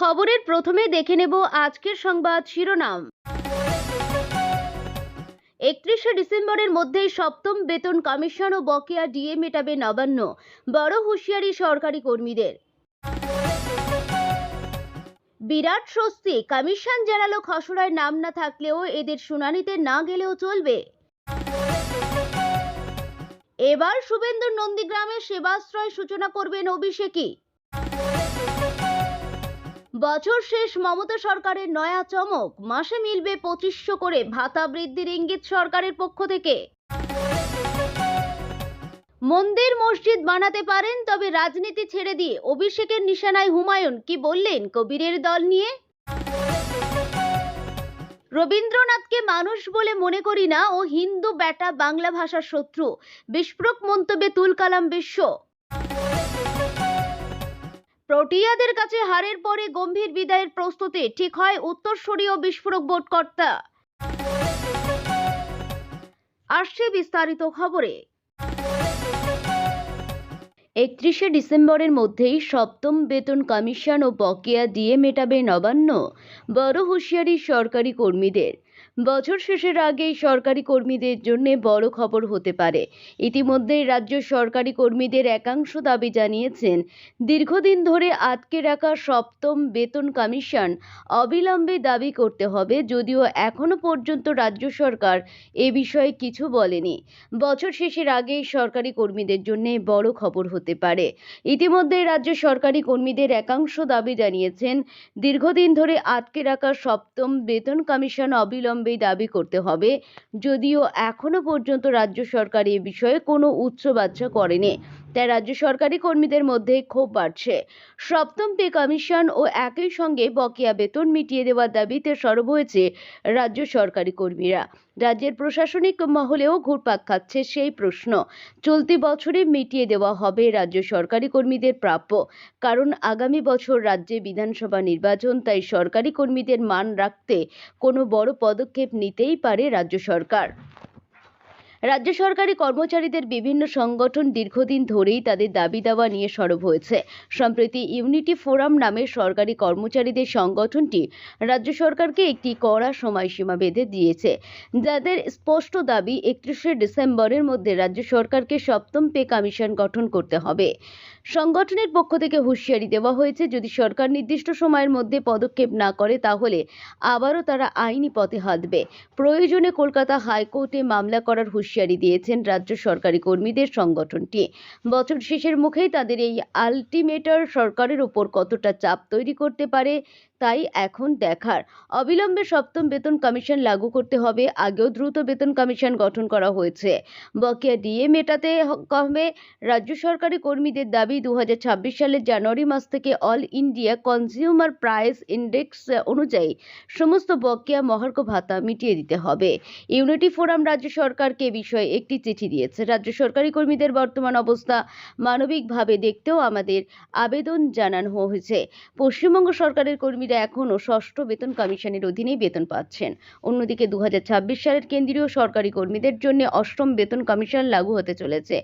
খবরের প্রথমে দেখে নেব আজকের সংবাদ শিরোনাম। 31শে ডিসেম্বরের মধ্যেই সপ্তম বেতন কমিশন ও বকেয়া ডিএ মেটাবে নবান্ন, বড় হুঁশিয়ারি সরকারি কর্মীদের। বিরাট স্বস্তি, কমিশন জানালো খসড়ায় নাম না থাকলেও এদের শুনানিতে না গেলেও চলবে। এবার শুভেন্দুর নন্দীগ্রামে সেবাশ্রয় সূচনা করবেন অভিষেকই। বছর শেষ মমতা সরকারের নয়া চমক, মাসে মিলবে 2500 করে ভাতা বৃদ্ধির ইঙ্গিত সরকারের পক্ষ থেকে। মন্দির মসজিদ বানাতে পারেন, তবে রাজনীতি ছেড়ে দিয়ে অভিষেকের নিশানায় হুমায়ুন, কি বললেন কবিরের দল নিয়ে। রবীন্দ্রনাথকে মানুষ বলে মনে করি না ও হিন্দু বেটা বাংলা ভাষার শত্রু, বিস্ফোরক মন্তব্যে তুল কালাম বিশ্ব। প্রোটিয়াদের কাছে হারের পরে গম্ভীর বিদায়ের প্রস্তুতি, ঠিক হয় উত্তরসূরি ও বিস্ফোরক বোর্ড কর্তা। আসছে বিস্তারিত খবরে। 31শে ডিসেম্বরের মধ্যেই সপ্তম বেতন কমিশন ও বকেয়া ডিএ মেটাবে নবান্ন, বড় হুঁশিয়ারি সরকারি কর্মীদের। বছর শেষের আগেই সরকারি কর্মীদের জন্য বড় খবর হতে পারে। ইতিমধ্যেই রাজ্য সরকারি কর্মীদের একাংশ দাবি জানিয়েছেন, দীর্ঘদিন ধরে আটকে রাখা সপ্তম বেতন কমিশন অবিলম্বে দাবি করতে হবে, যদিও এখনো পর্যন্ত রাজ্য সরকার এ বিষয়ে কিছু বলেনি। বছর শেষের আগেই সরকারি কর্মীদের জন্য বড় খবর হতে পারে। ইতিমধ্যে রাজ্য সরকারি কর্মীদের একাংশ দাবি জানিয়েছেন, দীর্ঘদিন ধরে আটকে রাখা সপ্তম বেতন কমিশন অবিলম্বে দাবি করতে হবে, যদিও এখনো পর্যন্ত রাজ্য সরকার এ বিষয়ে কোনো উচ্চবাচ্য করেনি। তাই রাজ্য সরকারি কর্মীদের মধ্যে ক্ষোভ বাড়ছে। সপ্তম পে কমিশন ও একই সঙ্গে বকেয়া বেতন মিটিয়ে দেওয়ার দাবিতে সরব হয়েছে রাজ্য সরকারি কর্মীরা। রাজ্যের প্রশাসনিক মহলেও ঘুরপাক খাচ্ছে সেই প্রশ্ন। চলতি বছরে মিটিয়ে দেওয়া হবে রাজ্য সরকারি কর্মীদের প্রাপ্য, কারণ আগামী বছর রাজ্যে বিধানসভা নির্বাচন, তাই সরকারি কর্মীদের মান রাখতে কোনো বড় পদক্ষেপ নিতেই পারে রাজ্য সরকার। রাজ্য সরকারি কর্মচারীদের বিভিন্ন সংগঠন দীর্ঘদিন ধরেই তাদের দাবি দাওয়া নিয়ে সরব হয়েছে। সম্প্রতি ইউনিটি ফোরাম নামে সরকারি কর্মচারীদের সংগঠনটি রাজ্য সরকারকে একটি কড়া সময়সীমা বেঁধে দিয়েছে, যাদের স্পষ্ট দাবি 31শে ডিসেম্বরের মধ্যে রাজ্য সরকারকে সপ্তম পে কমিশন গঠন করতে হবে। সংগঠনের পক্ষ থেকে হুঁশিয়ারি দেওয়া হয়েছে, যদি সরকার নির্দিষ্ট সময়ের মধ্যে পদক্ষেপ না করে তাহলে আবারও তারা আইনি পথে হাঁটবে। প্রয়োজনে কলকাতা হাইকোর্টে মামলা করার হুঁশিয়ারি দিয়েছেন রাজ্য সরকারি কর্মীদের সংগঠনটি। বছর শেষের মুখেই তাদের এই আলটিমেটার সরকারের ওপর কতটা চাপ তৈরি করতে পারে, তাই এখন দেখার। অবিলম্বে সপ্তম বেতন কমিশন লাগু করতে হবে। আগেও দ্রুত বেতন কমিশন গঠন করা হয়েছে। বকেয়া ডিএ মেটাতে হবে। রাজ্য সরকারি কর্মীদের দাবি, 2026 সালের জানুয়ারি মাস থেকে all India consumer price index অনুযায়ী সমস্ত বকেয়া মহার্ঘ ভাতা মিটিয়ে দিতে হবে। ইউনিটি ফোরাম রাজ্য সরকারকে এ বিষয়ে একটি চিঠি দিয়েছে। রাজ্য সরকারি কর্মীদের বর্তমান অবস্থা মানবিকভাবে দেখতেও আমাদের আবেদন জানানো হয়েছে। পশ্চিমবঙ্গ সরকারের কর্মীরা এখনও ষষ্ঠ বেতন কমিশনের অধীনেই বেতন পাচ্ছেন। অন্যদিকে 2026 সালের কেন্দ্রীয় সরকারি কর্মীদের জন্য অষ্টম বেতন কমিশন লাগু হতে চলেছে।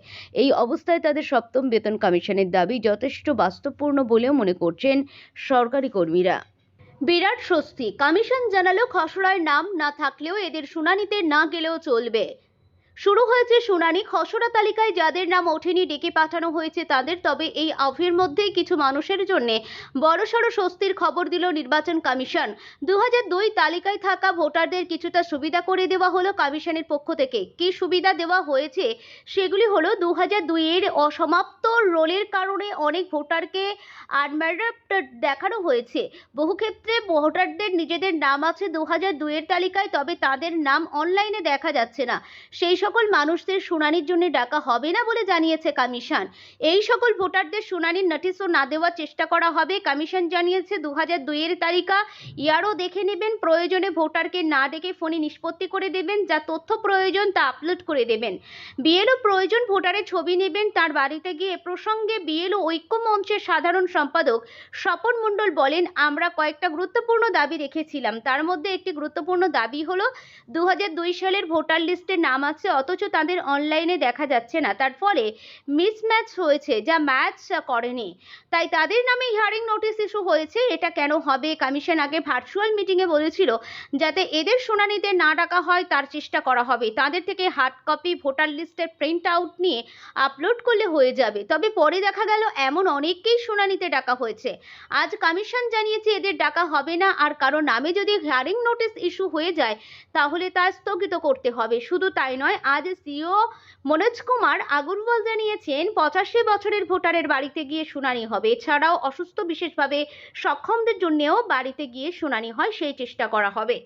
এই অবস্থায় তাদের সপ্তম বেতন কমিশনের দাবি যথেষ্ট বাস্তবপূর্ণ বলেও মনে করছেন সরকারি কর্মীরা। বিরাট স্বস্তি, কমিশন জানালো খসড়ায় নাম না থাকলেও এদের শুনানিতে না গেলেও চলবে। শুরু হয়েছে শুনানি। খসড়া তালিকায় যাদের নাম ওঠেনি ডেকে পাঠানো হয়েছে তাদের। তবে এই আফের মধ্যেই কিছু মানুষের জন্য বড়সড় স্বস্তির খবর দিল নির্বাচন কমিশন। 2002 তালিকায় থাকা ভোটারদের কিছুটা সুবিধা করে দেওয়া হলো কমিশনের পক্ষ থেকে। কি সুবিধা দেওয়া হয়েছে সেগুলি হলো, 2002 এর অসমাপ্ত রোলের কারণে অনেক ভোটারকে আনম্যাপড দেখানো হয়েছে। বহু ক্ষেত্রে ভোটারদের নিজেদের নাম আছে 2002 এর তালিকায়, তবে তাদের নাম অনলাইনে দেখা যাচ্ছে না। সেই সকল মানুষদের শুনানির জন্য ডাকা হবে না বলে জানিয়েছে কমিশন। এই সকল ভোটারদের শুনানির নোটিশও না দেওয়ার চেষ্টা করা হবে। কমিশন জানিয়েছে 2002 এর তালিকা ইয়ারও দেখে নেবেন। প্রয়োজনে ভোটারকে না ডেকে ফোনে নিষ্পত্তি করে দেবেন। যা তথ্য প্রয়োজন তা আপলোড করে দেবেন। বিএলও প্রয়োজন ভোটারের ছবি নেবেন, তার বাড়িতে গিয়ে। এ প্রসঙ্গে বিএলও ঐক্য মঞ্চের সাধারণ সম্পাদক স্বপন মণ্ডল বলেন, আমরা কয়েকটা গুরুত্বপূর্ণ দাবি রেখেছিলাম। তার মধ্যে একটি গুরুত্বপূর্ণ দাবি হলো, 2002 সালের ভোটার লিস্টে নাম আছে অথচ তাদের অনলাইনে দেখা যাচ্ছে না, তার ফলে মিসম্যাচ হয়েছে, যা ম্যাচ করেনি, তাই তাদের নামে হিয়ারিং নোটিশ ইস্যু হয়েছে। এটা কেন হবে? কমিশন আগে ভার্চুয়াল মিটিংয়ে বলেছিল যাতে এদের শুনানিতে না ডাকা হয় তার চেষ্টা করা হবে, তাদের থেকে হার্ড কপি ভোটার লিস্টের প্রিন্ট আউট নিয়ে আপলোড করলে হয়ে যাবে। তবে পরে দেখা গেল এমন অনেককেই শুনানিতে ডাকা হয়েছে। আজ কমিশন জানিয়েছে এদের ডাকা হবে না, আর কারো নামে যদি হিয়ারিং নোটিশ ইস্যু হয়ে যায় তাহলে তা স্থগিত করতে হবে। শুধু তাই নয়, আজ সিইও মনোজ কুমার আগরওয়াল জানিয়েছেন 85 বছরের ভোটারের বাড়িতে গিয়ে শুনানি হবে। এছাড়াও অসুস্থ বিশেষভাবে সক্ষমদের জন্যও বাড়িতে গিয়ে শুনানি হয়, সেই চেষ্টা করা হবে।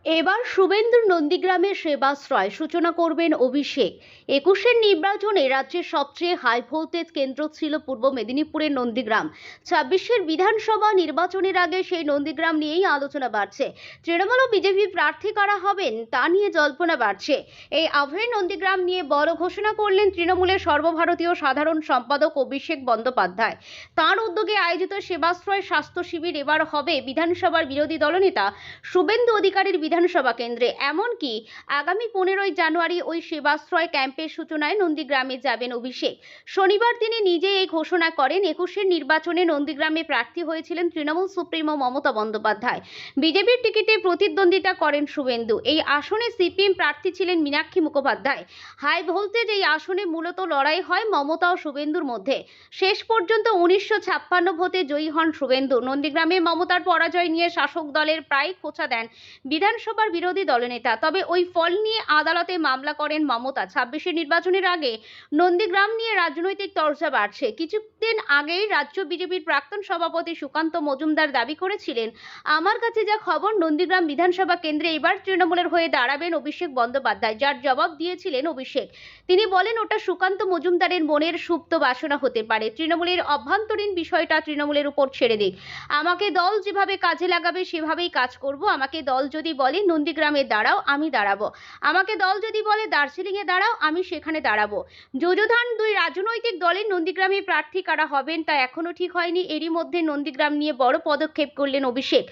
এবার শুভেন্দুর নন্দীগ্রামের সেবাশ্রয় সূচনা করবেন অভিষেক। 21-এর নির্বাচনে রাজ্যের সবচেয়ে হাই ভোল্টেজ কেন্দ্র ছিল পূর্ব মেদিনীপুরের নন্দীগ্রাম। 26-এর বিধানসভা নির্বাচনের আগে সেই নন্দীগ্রাম নিয়েই আলোচনা বাড়ছে। তৃণমূল ও বিজেপি প্রার্থী কারা হবেন তা নিয়ে জল্পনা বাড়ছে। এই আবহে নন্দীগ্রাম নিয়ে বড় ঘোষণা করলেন তৃণমূলের সর্বভারতীয় সাধারণ সম্পাদক অভিষেক বন্দ্যোপাধ্যায়। তাঁর উদ্যোগে আয়োজিত সেবাশ্রয় স্বাস্থ্য শিবির এবার হবে বিধানসভার বিরোধী দলনেতা শুভেন্দু অধিকারীর বিধানসভা কেন্দ্রে। এমনকি আগামী 15ই জানুয়ারি ওই সেবাশ্রয় ক্যাম্পের সূচনায় নন্দীগ্রামে যাবেন অভিষেক। শনিবার তিনি নিজেই এই ঘোষণা করেন। 21-এর নির্বাচনে নন্দীগ্রামে প্রার্থী হয়েছিলেন তৃণমূল সুপ্রিমো মমতা বন্দ্যোপাধ্যায়। বিজেপির টিকিটে প্রতিদ্বন্দ্বিতা করেন শুভেন্দু। এই আসনে সিপিএম প্রার্থী ছিলেন মীনাক্ষী মুখোপাধ্যায়। হাই ভোল্টেজ এই আসনে মূলত লড়াই হয় মমতা ও শুভেন্দুর মধ্যে। শেষ পর্যন্ত 1956 ভোটে জয়ী হন শুভেন্দু। নন্দীগ্রামে মমতার পরাজয় নিয়ে শাসক দলের প্রায় খোঁচা দেন বিধানসভার বিরোধী দলনেতা। তবে ওই ফল নিয়ে আদালতে মামলা করেন মমতা। 26-এর নির্বাচনের আগে নন্দীগ্রাম নিয়ে রাজনৈতিক চর্চা বাড়ছে। কিছুদিন আগেই রাজ্য বিজেপির প্রাক্তন সভাপতি সুকান্ত মজুমদার দাবি করেছিলেন, আমার কাছে যা খবর নন্দীগ্রাম বিধানসভা কেন্দ্রে এবার তৃণমূলের হয়ে দাঁড়াবেন অভিষেক বন্দ্যোপাধ্যায়। যার জবাব দিয়েছিলেন অভিষেক। তিনি বলেন, ওটা সুকান্ত মজুমদারের মনের সুপ্ত বাসনা হতে পারে। তৃণমূলের অভ্যন্তরীণ বিষয়টা তৃণমূলের উপর ছেড়ে দিক। আমাকে দল যেভাবে কাজে লাগাবে সেভাবেই কাজ করব। আমাকে দল যদি বলে নন্দীগ্রামে দাঁড়াও, আমি দাঁড়াবো। আমাকে দল যদি বলে দার্জিলিংয়ে দাঁড়াও, আমি সেখানে দাঁড়াবো। যুযুধান দুই রাজনৈতিক দলের নন্দীগ্রামে প্রার্থী কারা হবেন তা এখনো ঠিক হয়নি। এরই মধ্যে নন্দীগ্রাম নিয়ে বড় পদক্ষেপ করলেন অভিষেক।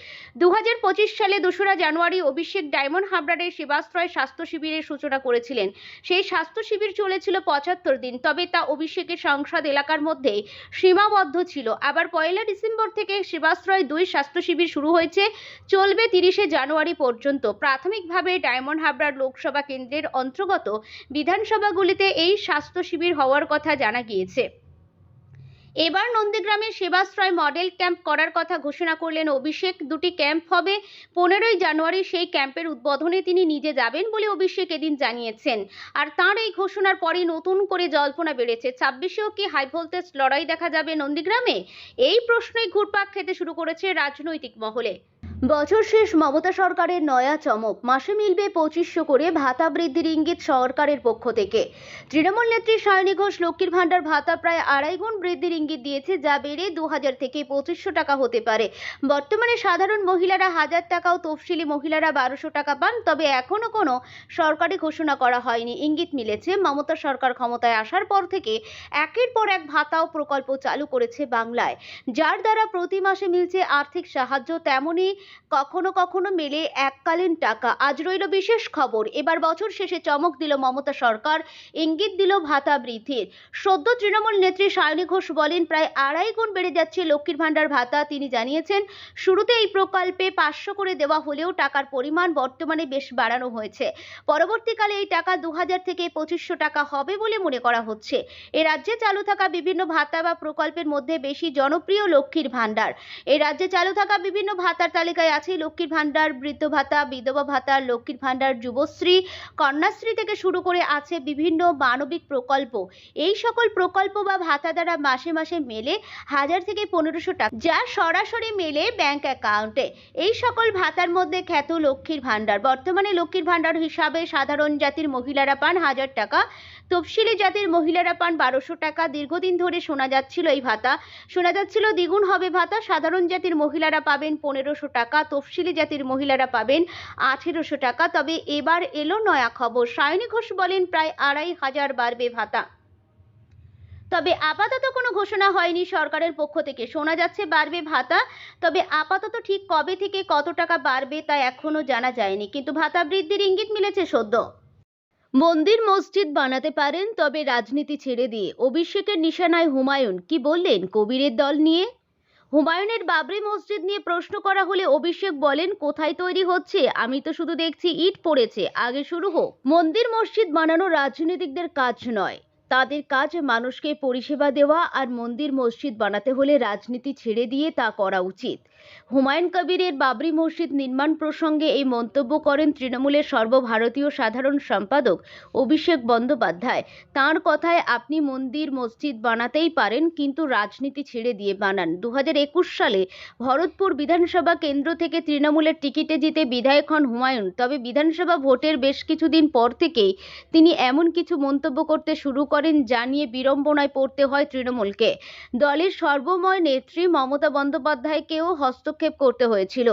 2025 সালে 2রা জানুয়ারি অভিষেক ডায়মন্ড হারবারের সেবাশ্রয় স্বাস্থ্য শিবিরের সূচনা করেছিলেন। সেই স্বাস্থ্য শিবির চলেছিল 75 দিন। তবে তা অভিষেকের সংসদ এলাকার মধ্যে সীমাবদ্ধ ছিল। আবার 1 ডিসেম্বর থেকে সেবাশ্রয় 2 স্বাস্থ্য শিবির শুরু হয়েছে, চলবে 30শে জানুয়ারি পর্যন্ত। প্রাথমিকভাবে ডায়মন্ড হারবার লোকসভা কেন্দ্রের অন্তর্গত বিধানসভাগুলিতে এই স্বাস্থ্য শিবির হওয়ার কথা জানা গিয়েছে। এবার নন্দীগ্রামের সেবাশ্রয় মডেল ক্যাম্প করার কথা ঘোষণা করলেন অভিষেক। 2টি ক্যাম্প হবে। 15ই জানুয়ারি সেই ক্যাম্পের উদ্বোধনে তিনি নিজে যাবেন বলে অভিষেক এদিন জানিয়েছেন। আর তাঁর এই ঘোষণার পরই নতুন করে জল্পনা বেড়েছে। 26এও কি হাই ভোল্টেজ লড়াই দেখা যাবে নন্দীগ্রামে? এই প্রশ্নই ঘুরপাক খেতে শুরু করেছে রাজনৈতিক মহলে। বছর শেষ মমতা সরকারের নয়া চমক, মাসে মিলবে 2500 করে ভাতা বৃদ্ধির ইঙ্গিত সরকারের পক্ষ থেকে। তৃণমূল নেত্রী সায়নী ঘোষ লক্ষ্মীর ভাণ্ডার ভাতা প্রায় 2.5 গুণ বৃদ্ধির ইঙ্গিত দিয়েছে, যা বেড়ে 2000 থেকে 2500 টাকা হতে পারে। বর্তমানে সাধারণ মহিলারা 1000 টাকা ও তফসিলি মহিলারা 1200 টাকা পান। তবে এখনো কোনো সরকারি ঘোষণা করা হয়নি। ইঙ্গিত মিলেছে, মমতা সরকার ক্ষমতায় আসার পর থেকে একের পর এক ভাতা ও প্রকল্প চালু করেছে বাংলায়, যার দ্বারা প্রতি মাসে মিলছে আর্থিক সাহায্য। তেমনি কখনো কখনো মেলে এককালীন টাকা। আজ রইল বিশেষ খবর। এবার বছর শেষে চমক দিল মমতা সরকার, ইঙ্গিত দিল ভাতা বৃদ্ধির। সদ্য তৃণমূল নেত্রী সায়নী ঘোষ বলেন, প্রায় 2.5 গুণ বেড়ে যাচ্ছে লক্ষ্মীর ভাণ্ডার ভাতা। তিনি জানিয়েছেন, শুরুতে এই প্রকল্পে 500 করে দেওয়া হলেও টাকার পরিমাণ বর্তমানে বেশ বাড়ানো হয়েছে। পরবর্তীকালে এই টাকা 2000 থেকে 2500 টাকা হবে বলে মনে করা হচ্ছে। এ রাজ্যে চালু থাকা বিভিন্ন ভাতা বা প্রকল্পের মধ্যে বেশি জনপ্রিয় লক্ষ্মীর ভাণ্ডার। এই রাজ্যে চালু থাকা বিভিন্ন ভাতার তালিকায় আছে লক্ষ্মীর ভাণ্ডার, বৃদ্ধ ভাতা, বিধবা ভাতা, লক্ষ্মীর ভাণ্ডার, যুবশ্রী, কন্যাশ্রী থেকে শুরু করে আছে বিভিন্ন মানবিক প্রকল্প। এই সকল প্রকল্প বা ভাতা দ্বারা মাসে মাসে মেলে 1000 থেকে 1500 টাকা, যা সরাসরি মেলে ব্যাংক অ্যাকাউন্টে। এই সকল ভাতার মধ্যে খ্যাত লক্ষ্মীর ভাণ্ডার। বর্তমানে লক্ষ্মীর ভাণ্ডার হিসাবে সাধারণ জাতির মহিলারা পান 1000 টাকা, তফসিলি জাতির মহিলারা পান 1200 টাকা। দীর্ঘদিন ধরে শোনা যাচ্ছিল এই ভাতা, শোনা যাচ্ছিল দ্বিগুণ হবে ভাতা। সাধারণ জাতির মহিলারা পাবেন 1500 টাকা, তফসিলি জাতির মহিলারা পাবেন 1800 টাকা। তবে এবার এলো নয়া খবর। সায়নী ঘোষ বলেন, প্রায় 2500 বাড়বে ভাতা। তবে আপাতত কোনো ঘোষণা হয়নি সরকারের পক্ষ থেকে। শোনা যাচ্ছে বাড়বে ভাতা, তবে আপাতত ঠিক কবে থেকে কত টাকা বাড়বে তা এখনো জানা যায়নি। কিন্তু ভাতা বৃদ্ধির ইঙ্গিত মিলেছে সদ্য। মন্দির মসজিদ বানাতে পারেন, তবে রাজনীতি ছেড়ে দিয়ে অভিষেকের নিশানায় হুমায়ুন। কি বললেন কবিরের দল নিয়ে? হুমায়ুনের বাবরি মসজিদ নিয়ে প্রশ্ন করা হলে অভিষেক বলেন, কোথায় তৈরি হচ্ছে আমি তো শুধু দেখছি ইট পড়েছে, আগে শুরু হোক। মন্দির মসজিদ বানানো রাজনীতিকদের কাজ নয়, তাদের কাজ মানুষকে পরিষেবা দেওয়া, আর মন্দির মসজিদ বানাতে হলে রাজনীতি ছেড়ে দিয়ে তা করা উচিত। হুমায়ুন কবিরের বাবরি মসজিদ নির্মাণ প্রসঙ্গে এই মন্তব্য করেন তৃণমূলের সর্বভারতীয় সাধারণ সম্পাদক অভিষেক বন্দ্যোপাধ্যায়। তাঁর কথায়, আপনি মন্দির মসজিদ বানাতেই পারেন, কিন্তু রাজনীতি ছেড়ে দিয়ে বানান। 2021 সালে ভরতপুর বিধানসভা কেন্দ্র থেকে তৃণমূলের টিকিটে জিতে বিধায়ক হন হুমায়ুন। তবে বিধানসভা ভোটের বেশ কিছুদিন পর থেকেই তিনি এমন কিছু মন্তব্য করতে শুরু করেন, যা নিয়ে বিড়ম্বনায় পড়তে হয় তৃণমূলকে। দলের সর্বময় নেত্রী মমতা বন্দ্যোপাধ্যায়কেও হস্তক্ষেপ করতে হয়েছিল।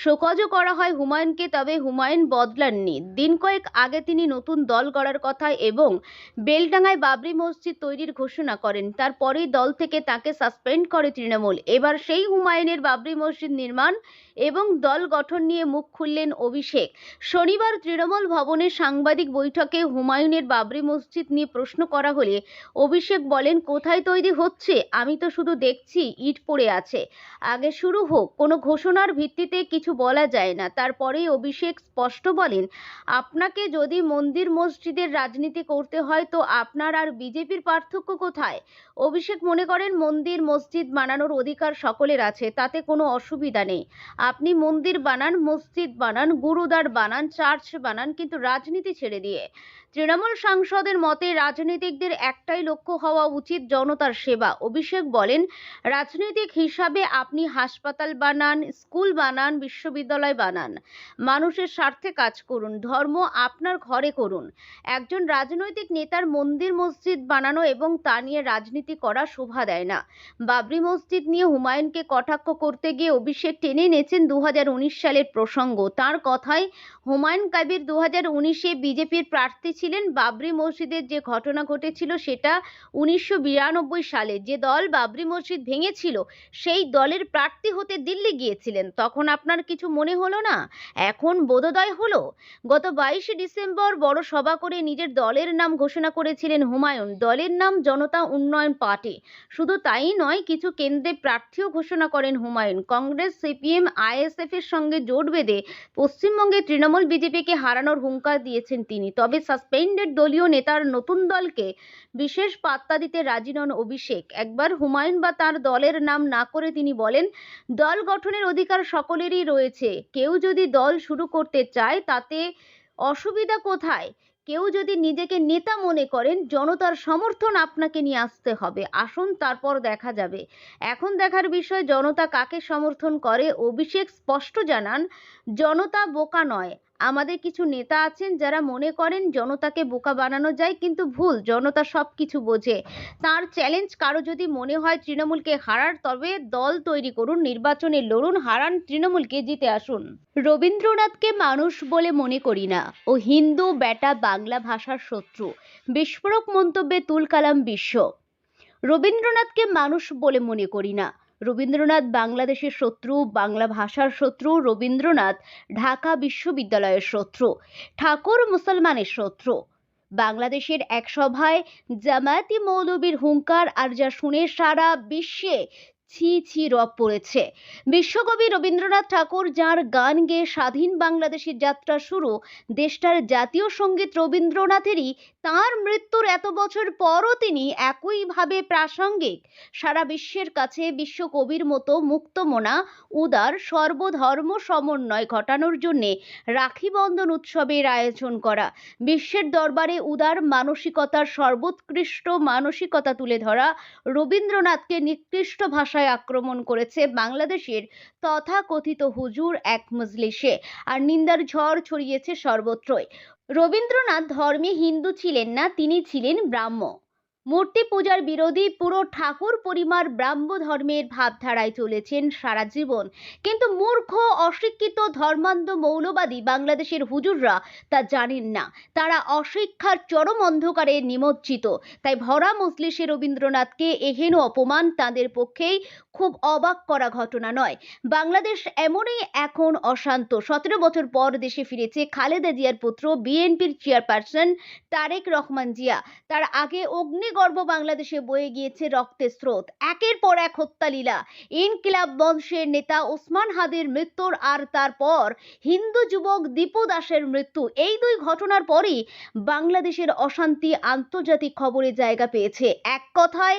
শোকজও করা হয় হুমায়ুনকে, তবে হুমায়ুন বদলাননি। দিন কয়েক আগে তিনি নতুন দল গড়ার কথা এবং বেলডাঙায় বাবরি মসজিদ তৈরির ঘোষণা করেন। তারপরেই দল থেকে তাকে সাসপেন্ড করে তৃণমূল। এবার সেই হুমায়ুনের বাবরি মসজিদ নির্মাণ এবং দল গঠন নিয়ে মুখ খুললেন অভিষেক। শনিবার তৃণমূল ভবনে সাংবাদিক বৈঠকে হুমায়ুনের বাবরি মসজিদ নিয়ে প্রশ্ন করা হলে অভিষেক বলেন, কোথায় তৈরি হচ্ছে আমি তো শুধু দেখছি ইট পড়ে আছে, আগে শুরু হোক। কোনো ঘোষণার ভিত্তিতে কিছু বলা যায় না। তারপরেই অভিষেক স্পষ্ট বলেন, আপনাকে যদি মন্দির মসজিদের রাজনীতি করতে হয় তো আপনার আর বিজেপির পার্থক্য কোথায়? অভিষেক মনে করেন, মন্দির মসজিদ বানানোর অধিকার সকলের আছে, তাতে কোনো অসুবিধা নেই। আপনি মন্দির বানান, মসজিদ বানান, গুরুদ্বার বানান, চার্চ বানান, কিন্তু রাজনীতি ছেড়ে দিয়ে। তৃণমূল সাংসদের মতে রাজনীতিকদের একটাই লক্ষ্য হওয়া উচিত, জনতার সেবা। অভিষেক বলেন, রাজনৈতিক হিসাবে আপনি হাসপাতাল বানান, স্কুল বানান, বিশ্ববিদ্যালয় বানান, মানুষের স্বার্থে কাজ করুন, ধর্ম আপনার ঘরে করুন। একজন রাজনৈতিক নেতার মন্দির মসজিদ বানানো এবং তা নিয়ে রাজনীতি করা শোভা দেয় না। বাবরি মসজিদ নিয়ে হুমায়ুনকে কটাক্ষ করতে গিয়ে অভিষেক টেনে এনেছেন 2019 সালের প্রসঙ্গ। তার কথায়, হুমায়ুন কবির 2019-এ বিজেপির প্রার্থী ছিলেন। বাবরি মসজিদের যে ঘটনা ঘটেছিল সেটা 1992 সালে। যে দল বাবরি মসজিদ ভেঙেছিল সেই দলের প্রার্থী হতে দিল্লি গিয়েছিলেন। তখন আপনার কিছু মনে হলো না? এখন বোধোদয় হলো? গত 22 ডিসেম্বর বড় সভা করে নিজের দলের নাম ঘোষণা করেছিলেন হুমায়ুন। দলের নাম জনতা উন্নয়ন পার্টি। শুধু তাই নয়, কিছু কেন্দ্রে প্রার্থীও ঘোষণা করেন হুমায়ুন। কংগ্রেস, সিপিএম, আইএসএফ এর সঙ্গে জোট বেঁধে পশ্চিমবঙ্গে তৃণমূল বিজেপিকে হারানোর হুঙ্কার দিয়েছেন তিনি। তবে সাসপেন্ডেড দলীয় নেতার নতুন দলকে বিশেষ পাত্তা দিতে রাজি নন অভিষেক। একবার হুমায়ুন বা তার দলের নাম না করে তিনি বলেন, দল গঠনের অধিকার সকলেরই রয়েছে। কেউ যদি দল শুরু করতে চায় তাতে অসুবিধা কোথায়? কেউ যদি নিজেকে নেতা মনে করেন, জনতার সমর্থন আপনাকে নিয়ে আসতে হবে। আসুন, তারপর দেখা যাবে। এখন দেখার বিষয় জনতা কাকে সমর্থন করে। অভিষেক স্পষ্ট জানান, জনতা বোকা নয়। আমাদের কিছু নেতা আছেন যারা মনে করেন জনতাকে বোকা বানানো যায়, কিন্তু ভুল। জনতা সবকিছু বোঝে। তার চ্যালেঞ্জ, কারো যদি মনে হয় তৃণমূলকে হারার, তবে দল তৈরি করুন, নির্বাচনে লড়ুন, হারান তৃণমূলকে, জিতে আসুন। রবীন্দ্রনাথকে মানুষ বলে মনে করি না, ও হিন্দু বেটা, বাংলা ভাষার শত্রু। বিস্ফোরক মন্তব্যে তুলকালাম বিশ্ব। রবীন্দ্রনাথকে মানুষ বলে মনে করি না। রবীন্দ্রনাথ বাংলাদেশের শত্রু, বাংলা ভাষার শত্রু। রবীন্দ্রনাথ ঢাকা বিশ্ববিদ্যালয়ের শত্রু। ঠাকুর মুসলমানের শত্রু। বাংলাদেশের এক সভায় জামায়াতি মৌলবীর হুঙ্কার, আর যা শুনে সারা বিশ্বে ছি ছি রব পড়েছে। বিশ্বকবি রবীন্দ্রনাথ ঠাকুর, যাঁর গান গেয়ে স্বাধীন বাংলাদেশের যাত্রা শুরু, দেশটার জাতীয় সঙ্গীত রবীন্দ্রনাথেরই, তাঁর মৃত্যুর এত বছর পরও তিনি একইভাবে প্রাসঙ্গিক। সারা বিশ্বের কাছে বিশ্বকবির মতো মুক্তমনা, উদার, সর্বধর্ম সমন্বয় ঘটানোর জন্যে রাখি বন্ধন উৎসবের আয়োজন করা, বিশ্বের দরবারে উদার মানসিকতার সর্বোৎকৃষ্ট মানসিকতা তুলে ধরা। রবীন্দ্রনাথকে নিকৃষ্ট ভাষায় আক্রমণ করেছে বাংলাদেশের তথাকথিত হুজুর এক মজলিসে, আর নিন্দার ঝড় ছড়িয়েছে সর্বত্রই। রবীন্দ্রনাথ ধর্মে হিন্দু ছিলেন না, তিনি ছিলেন ব্রাহ্ম। মূর্তি পূজার বিরোধী পুরো ঠাকুর পরিবার ব্রাহ্ম ধর্মের ভাবধারায় চলেছেন সারা জীবন, কিন্তু মূর্খ অশিক্ষিত ধর্মান্ধ মৌলবাদী বাংলাদেশের হুজুররা তা জানেন না। তারা অশিক্ষার চরম অন্ধকারে নিমজ্জিত। তাই ভরা মজলিসে রবীন্দ্রনাথকে এহেন অপমান তাদের পক্ষেই খুব অবাক করা ঘটনা নয়। বাংলাদেশ এমনই এখন অশান্ত। 17 বছর পর দেশে ফিরেছে খালেদা জিয়ার পুত্র বিএনপির চেয়ারপারসন তারেক রহমান জিয়া। তার আগে অগ্নিগর্ভ বাংলাদেশে বয়ে গিয়েছে রক্তের স্রোত। একের পর এক হত্যালীলা, ইনকিলাব মঞ্চের নেতা ওসমান হাদির মৃত্যুর আর তারপর হিন্দু যুবক দীপু দাসের মৃত্যু, এই দুই ঘটনার পরই বাংলাদেশের অশান্তি আন্তর্জাতিক খবরে জায়গা পেয়েছে। এক কথায়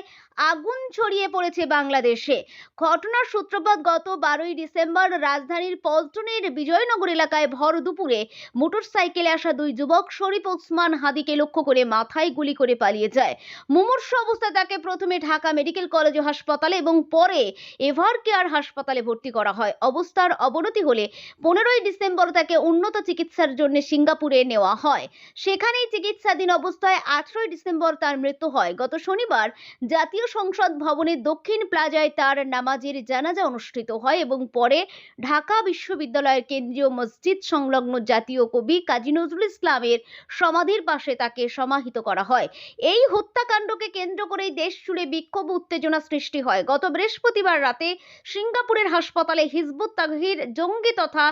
আগুন ছড়িয়ে পড়েছে বাংলাদেশে। ঘটনার সূত্রপাত গত 12ই ডিসেম্বর রাজধানীর পল্টনের বিজয়নগর এলাকায় ভর দুপুরে মোটরসাইকেলে আসা দুই যুবক শরীফ ওসমান হাদিকে লক্ষ্য করে মাথায় গুলি করে পালিয়ে যায়। মুমূর্ষ অবস্থায় তাকে প্রথমে ঢাকা মেডিকেল কলেজ ও হাসপাতালে এবং পরে এভার কেয়ার হাসপাতালে ভর্তি করা হয়। অবস্থার অবনতি হলে 15ই ডিসেম্বর তাকে উন্নত চিকিৎসার জন্য সিঙ্গাপুরে নেওয়া হয়। সেখানেই চিকিৎসাধীন অবস্থায় 18ই ডিসেম্বর তার মৃত্যু হয়। গত শনিবার জাতীয় সংসদ ভবনের দক্ষিণ প্লাজায় তার নামাজের জানাজা অনুষ্ঠিত হয় এবং পরে ঢাকা বিশ্ববিদ্যালয়ের কেন্দ্রীয় মসজিদ সংলগ্ন জাতীয় কবি কাজী নজরুল ইসলামের সমাধির পাশে তাকে সমাহিত করা হয়। এই হত্যাকাণ্ডকে কেন্দ্র করেই দেশ জুড়ে বিক্ষোভ উত্তেজনা সৃষ্টি হয়। গত বৃহস্পতিবার রাতে সিঙ্গাপুরের হাসপাতালে হিজবুত তাহরির জঙ্গি তথা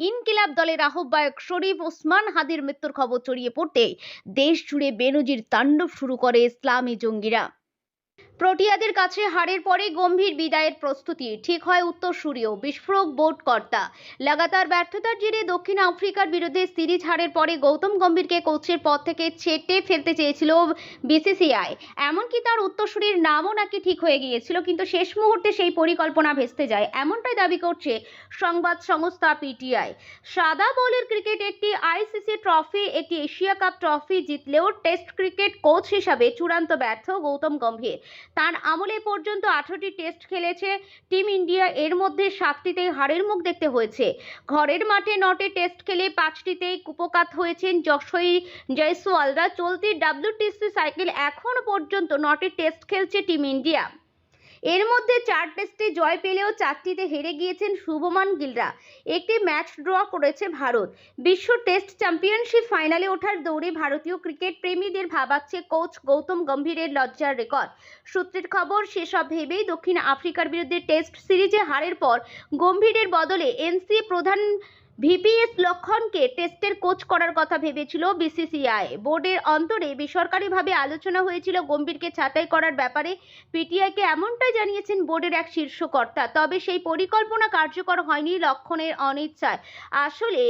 ইনকিলাব দলের আহ্বায়ক শরীফ ওসমান হাদির মৃত্যুর খবর ছড়িয়ে পড়তেই দেশ জুড়ে বেনজির তাণ্ডব শুরু করে ইসলামী জঙ্গিরা। প্রোটিয়াদের কাছে হারের পরে গম্ভীর বিদায়ের প্রস্তুতি, ঠিক হয় উত্তরসূরিও বিস্ফোরক বোর্ড কর্তা। লাগাতার ব্যর্থতার জেরে দক্ষিণ আফ্রিকার বিরুদ্ধে সিরিজ হারের পরে গৌতম গম্ভীরকে কোচের পদ থেকে ছেঁটে ফেলতে চেয়েছিল বিসিসিআই। এমনকি তার উত্তরসূরির নামও নাকি ঠিক হয়ে গিয়েছিল, কিন্তু শেষ মুহূর্তে সেই পরিকল্পনা ভেস্তে যায়, এমনটাই দাবি করছে সংবাদ সংস্থা পিটিআই। সাদা বলের ক্রিকেট একটি আইসিসি ট্রফি, একটি এশিয়া কাপ ট্রফি জিতলেও টেস্ট ক্রিকেট কোচ হিসাবে চূড়ান্ত ব্যর্থ গৌতম গম্ভীর। তার আমলে পর্যন্ত 18টি টেস্ট খেলেছে টিম ইন্ডিয়া, এর মধ্যে 7টিতেই হারের মুখ দেখতে হয়েছে। ঘরের মাঠে 9টি টেস্ট খেলে 5টিতেই কুপোকাত হয়েছেন যশস্বী জয়সওয়ালরা। চলতি WTC সাইকেল এখন পর্যন্ত 9টি টেস্ট খেলছে টিম ইন্ডিয়া। এর মধ্যে 4 টেস্টে জয় পেলেও 4টিতে হেরে গিয়েছেন শুভমান গিলরা। একটি ম্যাচ ড্র করেছে ভারত। বিশ্ব টেস্ট চ্যাম্পিয়নশিপ ফাইনালে ওঠার দৌড়ে ভারতীয় ক্রিকেট প্রেমীদের ভাবাচ্ছে কোচ গৌতম গম্ভীরের লজ্জার রেকর্ড। সূত্রের খবর, সেসব ভেবেই দক্ষিণ আফ্রিকার বিরুদ্ধে টেস্ট সিরিজে হারের পর গম্ভীরের বদলে এনসিএ প্রধান ভিপিএস লক্ষণকে টেস্টের কোচ করার কথা ভেবেছিল বিসিসিআই। বোর্ডের অন্তরে বেসরকারিভাবে আলোচনা হয়েছিল গম্ভীরকে ছাঁটাই করার ব্যাপারে। পিটিআইকে এমনটাই জানিয়েছেন বোর্ডের এক শীর্ষ কর্তা। তবে সেই পরিকল্পনা কার্যকর হয়নি লক্ষণের অনিচ্ছায়। আসলে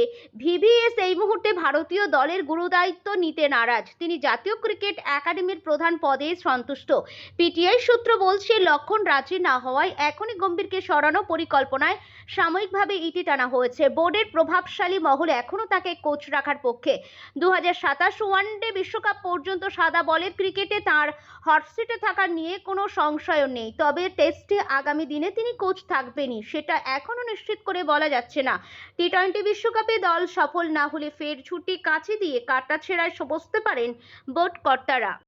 ভিভিএস এই মুহূর্তে ভারতীয় দলের গুরুদায়িত্ব নিতে নারাজ। তিনি জাতীয় ক্রিকেট একাডেমির প্রধান পদে সন্তুষ্ট। পিটিআই সূত্র বলছে, লক্ষণ রাজি না হওয়ায় এখনই গম্ভীরকে সরানো পরিকল্পনায় সাময়িকভাবে ইতি টানা হয়েছে। বোর্ডের প্রভাবশালী মহল এখনও তাকে কোচ রাখার পক্ষে। 2027 ওয়ানডে বিশ্বকাপ পর্যন্ত সাদা বলের ক্রিকেটে তার হটসিটে থাকা নিয়ে কোনো সংশয় নেই। তবে টেস্টে আগামী দিনে তিনি কোচ থাকবেনই, সেটা এখনও নিশ্চিত করে বলা যাচ্ছে না। টি-20 বিশ্বকাপে দল সফল না হলে ফের ছুটি কাছে দিয়ে কাটাছেঁড়ায় বসতে পারেন বোর্ড কর্তারা।